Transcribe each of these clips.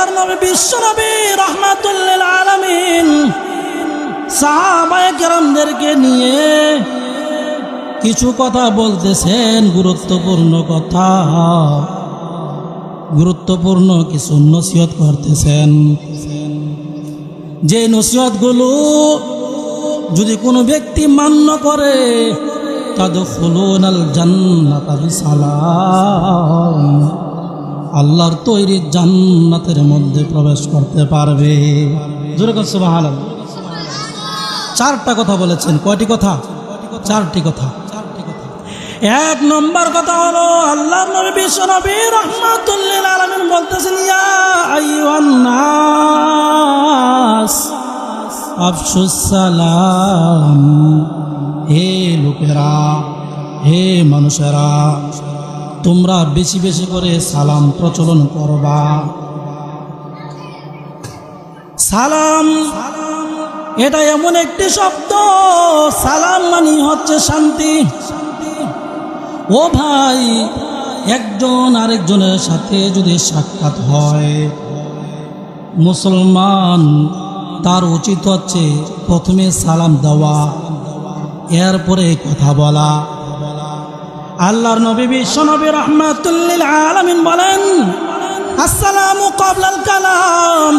আল্লাহর নবী বিশ্বনবী রাহমাতুল লিল আলামিন সাহাবায়ে কেরামদেরকে নিয়ে কিছু কথা বলতেছেন, গুরুত্বপূর্ণ কিছু নসিহত করতেছেন। যে নসিহতগুলো যদি কোনো ব্যক্তি মান্য করে তাদখুলুনাল জান্নাতা বিসালাম, আল্লাহর তৈরি জান্নাতের মধ্যে প্রবেশ করতে পারবে। জোরে বলুন সুবহানাল্লাহ। চারটা কথা বলেছেন। কয়টি কথা? চারটি কথা। এক নম্বর কথা হলো আল্লাহর নবী বিশ্বনবী রাহমাতুল লিল আলামিন বলতেছেন, ইয়া আইয়ুহান নাস আফশুস সালাম, হে লোকেরা, হে মানুষেরা, তোমরা বেশি বেশি করে সালাম প্রচলন করবা। সালাম এটা এমন একটি শব্দ, সালাম মানে হচ্ছে শান্তি। ও ভাই, একজন আরেকজনের সাথে যদি সাক্ষাৎ হয়, মুসলমান তার উচিত হচ্ছে প্রথমে সালাম দেওয়া, এরপরে কথা বলা। আল্লাহর নবী বিশ্বনবী রাহমাতুল লিল আলামিন বলেন, আসসালামু ক্বাবলাল কালাম,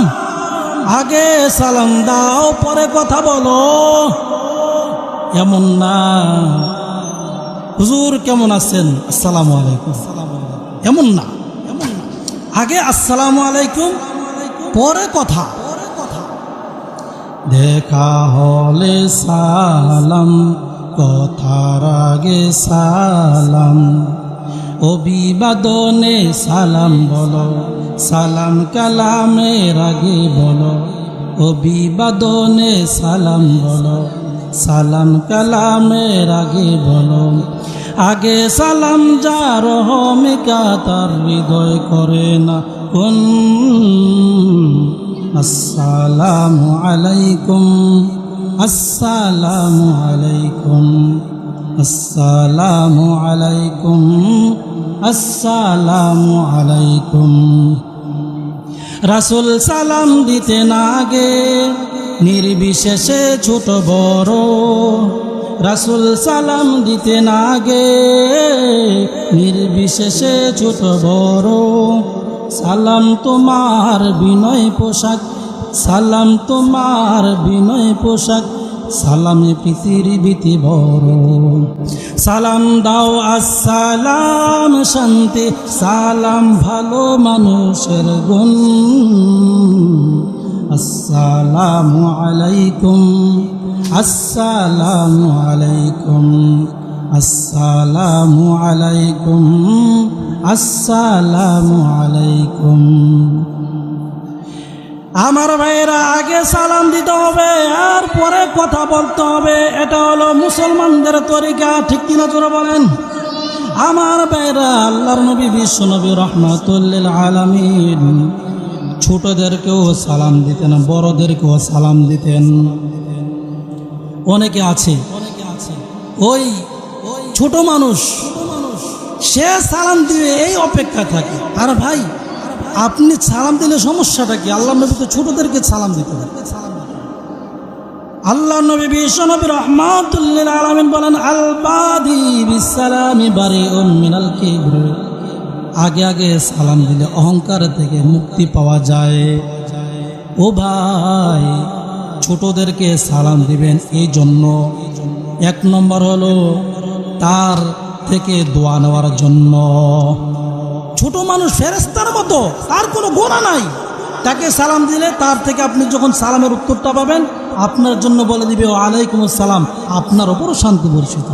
আগে সালাম দাও পরে কথা বলো। এমন না, হুজুর কেমন আছেন, আসসালামু আলাইকুম, এমন না। আগে আসসালামু আলাইকুম পরে কথা। দেখা হলে সালাম, কথার আগে সালাম, অভিবাদনে সালাম বলো, সালাম কালামের আগে বলো, অভিবাদনে সালাম বলো, সালাম কালামের আগে বলো। আগে সালাম যার হমিকা তার হৃদয় করে না কোন। আসসালামু আলাইকুম, আসসালামু আলাইকুম, আসসালামু আলাইকুম, আসসালামু আলাইকুম। রাসূল সালাম দিতেন আগে নির্বিশেষে ছোট বড়, রাসূল সালাম দিতেন আগে নির্বিশেষে ছোট বড়। সালাম তোমার বিনয় পোশাক, সালাম তোমার বিনয় পোশাক, সালামে পৃথিবীতে বড়। সালাম দাও আসসালাম শান্তি, সালাম ভালো মানুষের গুণ। আসসালামু আলাইকুম, আসসালামু আলাইকুম, আসসালামু আলাইকুম, আসসালামু আলাইকুম। আমার ভাইয়েরা, আগে সালাম দিতে হবে আর পরে কথা বলতে হবে। এটা হলো মুসলমানদের তরিকা, ঠিক কিনা জোরে বলেন? আমার ভাইয়েরা, আল্লাহর নবী বিশ্বনবী রাহমাতুল লিল আলামিন ছোটদেরকেও সালাম দিতেন, বড়দেরকেও সালাম দিতেন। অনেকে আছে ওই ছোট মানুষ, সে সালাম দিবে এই অপেক্ষা থাকে। আর ভাই, আপনি সালাম দিলে সমস্যাটা কি? আল্লাহ নবী তো ছোটদেরকে সালাম দিতে পারে। আল্লাহ নবী বিশ্বনবী রাহমাতুল লিল আলামিন বলেন, আল বাদি বিসসালামি বারিউম মিনাল কিবর, আগে আগে সালাম দিলে অহংকার থেকে মুক্তি পাওয়া যায়। ও ভাই, ছোটদেরকে সালাম দিবেন এই জন্য, এক নম্বর হলো তার থেকে দোয়া নেওয়ার জন্য। ছোট মানুষ ফেরেশতার মতো, তার কোনো গুনাহ নাই। তাকে সালাম দিলে তার থেকে আপনি যখন সালামের উত্তরটা পাবেন, আপনার জন্য বলে দিবে ওয়ালাইকুম আসসালাম, আপনার ওপরও শান্তি বর্ষিত।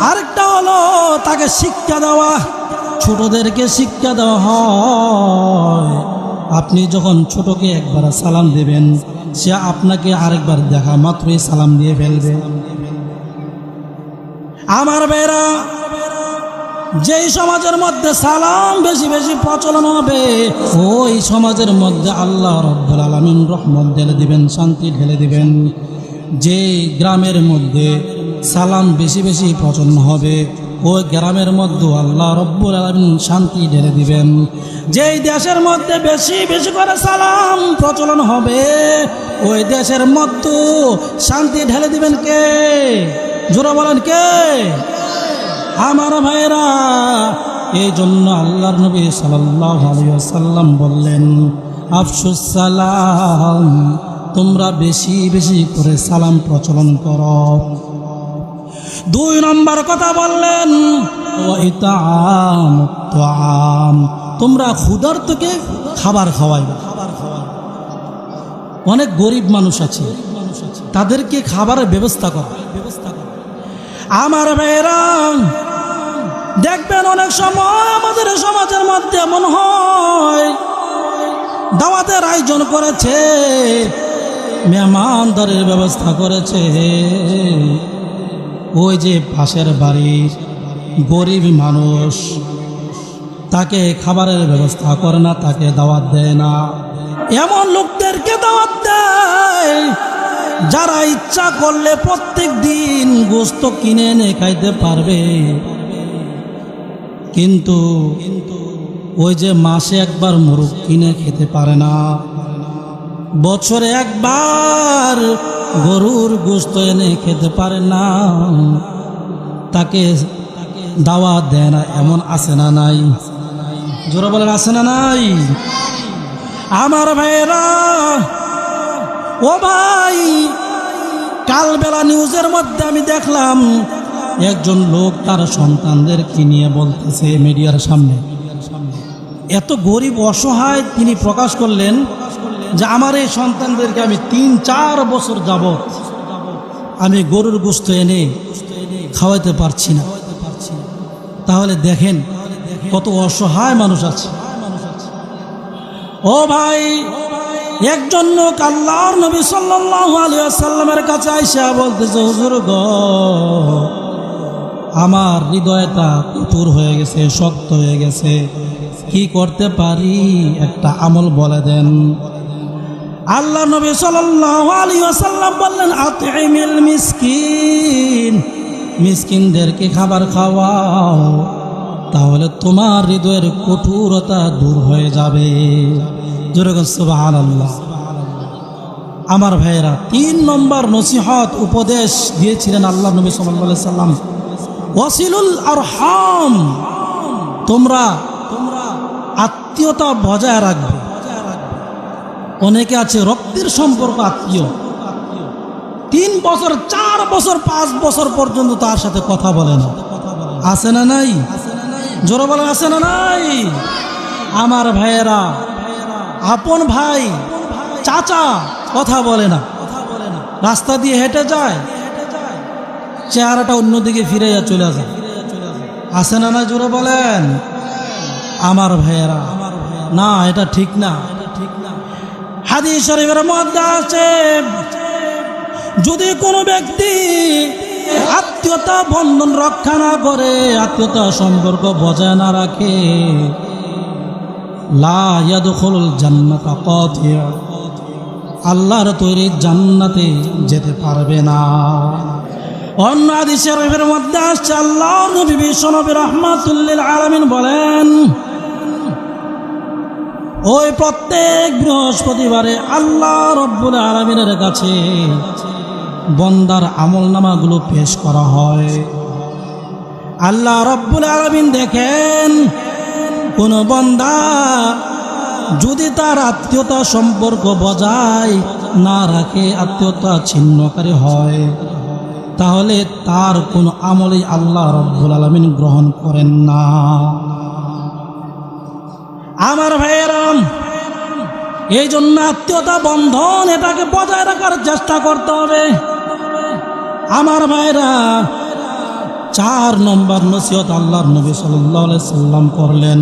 আরেকটা হলো তাকে শিক্ষা দেওয়া, ছোটদেরকে শিক্ষা দেওয়া হয়। আপনি যখন ছোটকে একবার সালাম দেবেন, সে আপনাকে আরেকবার দেখা মাত্রই সালাম দিয়ে ফেলবে। আমার ভাইরা, যেই সমাজের মধ্যে সালাম বেশি বেশি প্রচলন হবে, ওই সমাজের মধ্যে আল্লাহ রাব্বুল আলামিন রহমত ঢেলে দিবেন, শান্তি ঢেলে দিবেন। যে গ্রামের মধ্যে সালাম বেশি বেশি প্রচলন হবে, ওই গ্রামের মধ্যে আল্লাহ রব্বুল আলামিন শান্তি ঢেলে দিবেন। যেই দেশের মধ্যে বেশি বেশি করে সালাম প্রচলন হবে ওই দেশের মধ্যে শান্তি ঢেলে দিবেন কে? জোরে বলেন কে? আমার ভাইরা, এই জন্য আল্লাহর নবী সাল্লাল্লাহু আলাইহি ওয়াসাল্লাম বললেন, আফশুস সালাম, তোমরা বেশি বেশি করে সালাম প্রচলন করো। 2 নম্বর কথা বললেন, ওয়া ইতআমুত তাআম, তোমরা ক্ষুধার্তকে খাবার খাওয়াইবে। অনেক গরিব মানুষ আছে, তাদেরকে খাবারের ব্যবস্থা করো। আমার ভাইরা, দেখবেন অনেক সময় আমাদের সমাজের মধ্যে এমন হয়, দাওয়াতের আয়োজন করেছে, মেহমানদারির ব্যবস্থা করেছে, ওই যে পাশের বাড়ির গরিব মানুষ, তাকে খাবারের ব্যবস্থা করে না, তাকে দাওয়াত দেয় না। এমন লোকদেরকে দাওয়াত দেয় যারা ইচ্ছা করলে প্রত্যেক দিন গোশত কিনে এনে খাইতে পারবে, কিন্তু ওই যে মাসে একবার মুরগ কিনে খেতে পারে না, বছরে একবার গরুর গোশত এনে খেতে পারে না, তাকে দাওয়াত দেয় না। এমন আছে না নাই? জোরে বলেন, আছে না নাই? আমার ভাইরা, ও ভাই, কালবেলা নিউজের মধ্যে আমি দেখলাম একজন লোক তার সন্তানদেরকে নিয়ে বলতেছে মিডিয়ার সামনে, এত গরিব অসহায়, তিনি প্রকাশ করলেন যে আমার এই সন্তানদেরকে আমি 3-4 বছর যাবত আমি গরুর গোশত এনে খাওয়াইতে পারছি না। তাহলে দেখেন কত অসহায় মানুষ আছে। ও ভাই, একজন লোক আল্লাহর নবী সাল্লাল্লাহু আলাইহি ওয়াসাল্লামের কাছে আইসা বলতেছে, হুজুর গো, আমার হৃদয়টা কঠোর হয়ে গেছে, শক্ত হয়ে গেছে, কি করতে পারি? একটা আমল বলে দেন। আল্লাহ নবী সাল্লাল্লাহু আলাইহি ওয়াসাল্লাম বললেন, আতইমিল মিসকিন, মিসকিনদেরকে খাবার খাওয়াও, তাহলে তোমার হৃদয়ের কঠোরতা দূর হয়ে যাবে। জোরে বলেন সুবহানাল্লাহ। আমার ভাইয়েরা, 3 নম্বর নসিহত উপদেশ দিয়েছিলেন আল্লাহ নবী সাল্লাল্লাহু আলাইহি ওয়াসাল্লাম, ওয়াসিলুল আরহাম, তোমরা আত্মীয়তা বজায় রাখবে। অনেকে আছে রক্তের সম্পর্ক আত্মীয়, 3 বছর 4 বছর 5 বছর পর্যন্ত তার সাথে কথা বলে না, আছে না নাই? জোরে বলে, আছে না নাই? আমার ভাইয়েরা, আপন ভাই চাচা কথা বলে না, রাস্তা দিয়ে হেঁটে যায়, চেহারাটা অন্যদিকে ফিরে চলে যায়, আছে না নাই? জোরে বলেন। আমার ভাইয়েরা, না, এটা ঠিক না। হাদিস শরীফের মধ্যে আছে, যদি কোনো ব্যক্তি আত্মীয়তা বন্ধন রক্ষা না করে, আত্মীয়তা সম্পর্ক বজায় না রাখে, লা ইয়াদখুলুল জান্নাতা কাতিআ, আল্লাহর তৈরি জান্নাতে যেতে পারবে না। অন্য হাদিস শরীফের মধ্যে আসছে, আল্লাহর নবী বিশ্বনবী রাহমাতুল লিল আলামিন বলেন, ওই প্রত্যেক বৃহস্পতিবারে আল্লাহ রব্বুল আলামিনের কাছে বন্দার আমলনামাগুলো পেশ করা হয়। আল্লাহ রব্বুল আলামিন দেখেন, কোন বান্দা যদি তার আত্মীয়তা সম্পর্ক বজায় না রাখে, আত্মীয়তা ছিন্নকারী হয়, তাহলে তার কোন আমলই আল্লাহ রব্বুল আলামিন গ্রহণ করেন না। আমার ভাইয়েরা, এই জন্য আত্মীয়তা বন্ধন এটাকে বজায় রাখার চেষ্টা করতে হবে। আমার ভাইয়েরা, 4 নম্বর নসিহত আল্লাহর নবী সাল্লাল্লাহু আলাইহি ওয়াসাল্লাম করলেন।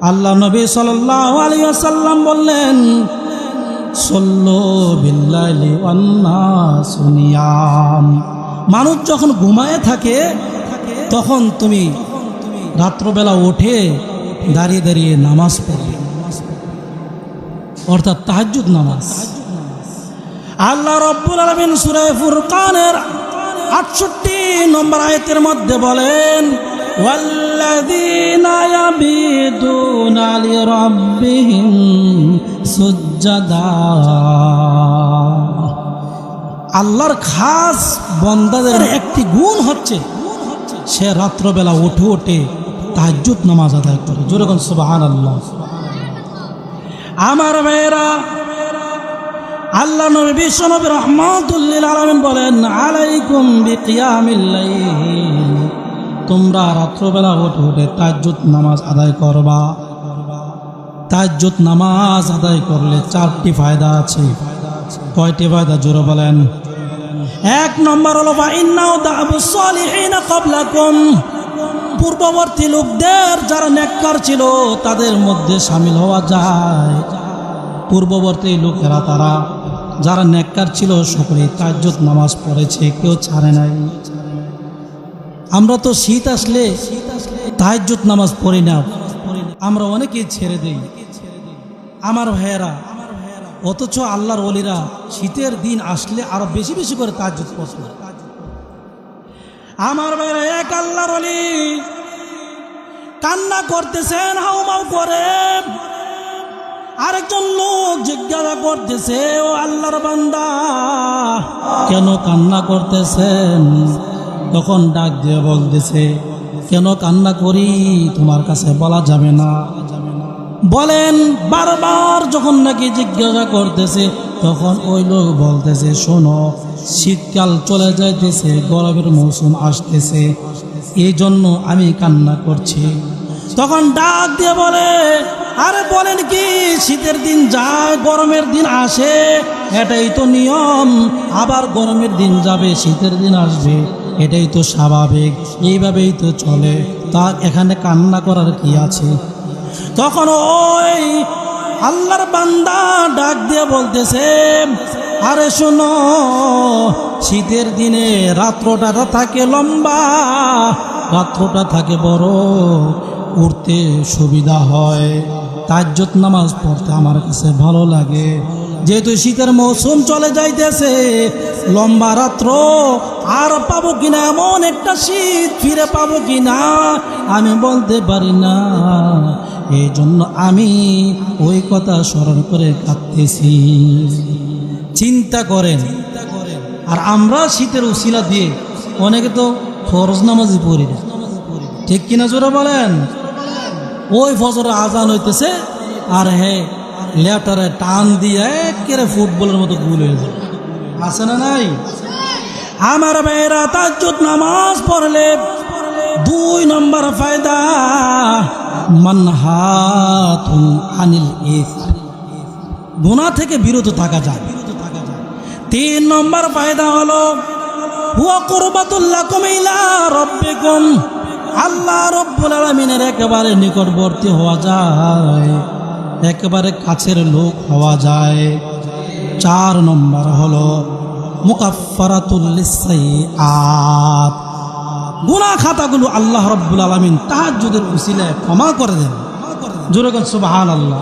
আল্লাহ নবী সাল্লাল্লাহু আলাইহি ওয়াসাল্লাম বললেন, সাল্লু বিল্লাইলি ওয়ান নাসু নিয়াম, মানুষ যখন ঘুমায় থাকে তখন তুমি রাত্রবেলা উঠে দাঁড়িয়ে দাঁড়িয়ে নামাজ পড়বে, অর্থাৎ তাহাজ্জুদ নামাজ। আল্লাহ রাব্বুল আলামিন সূরা ফুরকানের 68 নম্বর আয়াতের মধ্যে বলেন ওয়াল্লাযীনা ইয়াবিদুনা লিরাব্বিহিম সুজদাা। আল্লাহর খাস বান্দাদের একটি গুণ হচ্ছে সে রাত্রবেলা উঠে উঠে তাহাজ্জুদ নামাজ আদায় করে। জোরে বলুন সুবহানাল্লাহ। আমার ভাইয়েরা, আল্লাহ নবী বিশ্বনবী রাহমাতুল লিল আলামিন বলেন আলাইকুম বিকিয়ামিল লাইল, তোমরা রাত্রবেলা উঠে উঠে তাহাজ্জুদ নামাজ আদায় করবা। তাহাজ্জুদ নামাজ আদায় করলে 4টি ফায়দা আছে। কয়টি ফায়দা জোরে বলেন? 1 নম্বর হলো ইন্নাহু দা'বুস সালিহিন ক্বাবলাকুম, পূর্ববর্তী লোকদের যারা নেককার ছিল তাদের মধ্যে শামিল হওয়া যায়। পূর্ববর্তী লোকেরা তারা যারা নেককার ছিল সকলেই তাহাজ্জুদ নামাজ পড়েছে, কেউ ছাড়ে নাই। আমরা তো শীত আসলে তাহাজ্জুদ নামাজ পড়ি না, আমরা অনেকেই ছেড়ে দেই। আমার ভাইয়েরা, অথচ আল্লাহর ওলিরা শীতের দিন আসলে আরো বেশি বেশি করে তাহাজ্জুদ পড়ে। আমার ভাইয়েরা, এক আল্লাহর ওলি কান্না করতেছেন হাউমাউ করে, আরেকজন লোক জিজ্ঞাসা করতেছে ও আল্লাহর বান্দা কেন কান্না করতেছেন? তখন ডাক দিয়ে বলতেছে কেন কান্না করি তোমার কাছে বলা যাবে না। বলেন বারবার যখন নাকি জিজ্ঞাসা করতেছে তখন ওই লোক বলতেছে শোনো, শীতকাল চলে যাইতেছে, গরমের মৌসুম আসতেছে, এই জন্য আমি কান্না করছি। তখন ডাক দিয়ে বলে আরে বলেন কি, শীতের দিন যায় গরমের দিন আসে, এটাই তো নিয়ম। আবার গরমের দিন যাবে শীতের দিন আসবে, এটাই তো স্বাভাবিক, এইভাবেই তো চলে, তা এখানে কান্না করার কি আছে? তখন ওই আল্লাহর বান্দা ডাক দিয়ে বলতেছে আরে শোনো, শীতের দিনে রাত্রটা থাকে লম্বা, রাত্রটা থাকে বড়, উঠতে সুবিধা হয়, তাহাজ্জুদ নামাজ পড়তে আমার কাছে ভালো লাগে। যেহেতু শীতের মৌসুম চলে যাইতেছে, লম্বা রাত্র আর পাবো কিনা, এমন একটা শীত ফিরে পাবো কিনা আমি বলতে পারি না, এই জন্য আমি ওই কথা স্মরণ করে কাঁদতেছি। চিন্তা করেন। আর আমরা শীতের উসিলা দিয়ে অনেকে তো ফরজ নামাজই পড়ি না, ঠিক কিনা জোরে বলেন? ওই ফজরের আজান হইতেছে আর লেটারে টান দিয়ে একেবারে ফুটবলের মতো গুল হয়ে যায়, আছে না নাই? আমার ভাইয়েরা, তাহাজ্জুদ নামাজ পড়লে 2 নম্বর ফায়দা মানহাতুন আনিল ইসম, গুনাহ থেকে বিরত থাকা যায়। 3 নম্বর ফায়দা হলো হুয়া কুরবাতুল লাকুম ইলা রাব্বিকুম, আল্লাহ রব্বুল আলামিনের একেবারে নিকটবর্তী হওয়া যায়, একেবারে কাছের লোক হওয়া যায়। 4 নম্বর হলো মুকাফফারাতুল লিসসাইয়্যাত, গুনাহ খাতাগুলো আল্লাহ রব্বুল আলামিন তাহাজ্জুদের উসিলায় ক্ষমা করে দেন। জোরে বলেন সুবহানাল্লাহ।